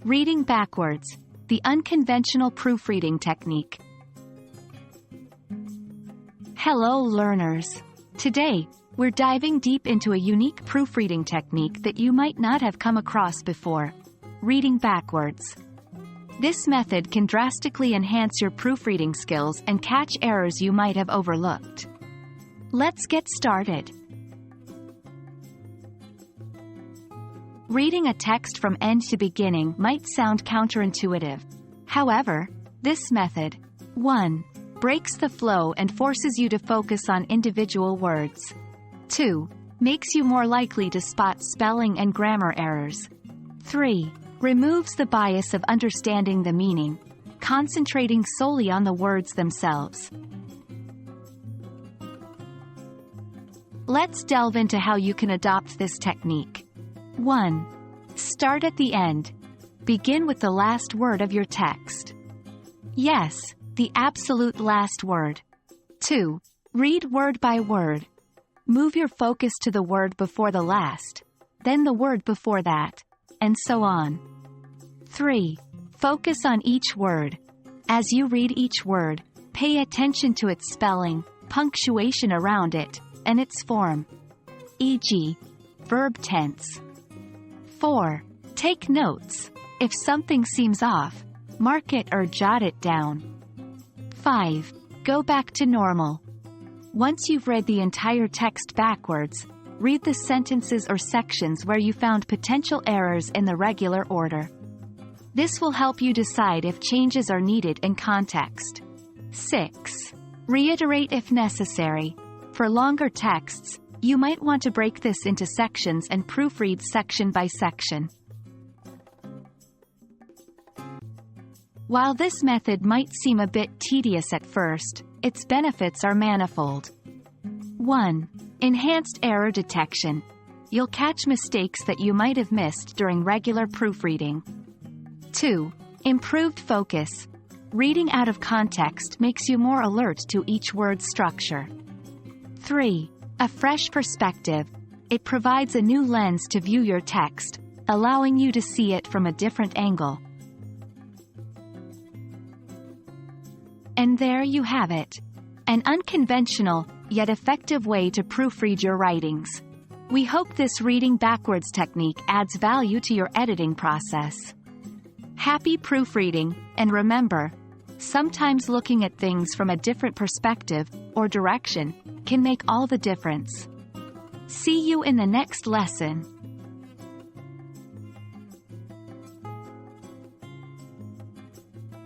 Reading backwards, the unconventional proofreading technique. Hello learners! Today, we're diving deep into a unique proofreading technique that you might not have come across before: reading backwards. This method can drastically enhance your proofreading skills and catch errors you might have overlooked. Let's get started. Reading a text from end to beginning might sound counterintuitive. However, this method 1. Breaks the flow and forces you to focus on individual words. 2. Makes you more likely to spot spelling and grammar errors. 3. Removes the bias of understanding the meaning, concentrating solely on the words themselves. Let's delve into how you can adopt this technique. 1. Start at the end. Begin with the last word of your text. Yes, the absolute last word. 2. Read word by word. Move your focus to the word before the last, then the word before that, and so on. 3. Focus on each word. As you read each word, pay attention to its spelling, punctuation around it, and its form. E.g., verb tense. 4. Take notes. If something seems off, mark it or jot it down. 5. Go back to normal. Once you've read the entire text backwards, read the sentences or sections where you found potential errors in the regular order. This will help you decide if changes are needed in context. 6. Reiterate if necessary. For longer texts, you might want to break this into sections and proofread section by section. While this method might seem a bit tedious at first, its benefits are manifold. 1. Enhanced error detection. You'll catch mistakes that you might have missed during regular proofreading. 2. Improved focus. Reading out of context makes you more alert to each word's structure. 3. A fresh perspective. It provides a new lens to view your text, allowing you to see it from a different angle. And there you have it. An unconventional, yet effective way to proofread your writings. We hope this reading backwards technique adds value to your editing process. Happy proofreading, and remember, sometimes looking at things from a different perspective or direction can make all the difference. See you in the next lesson.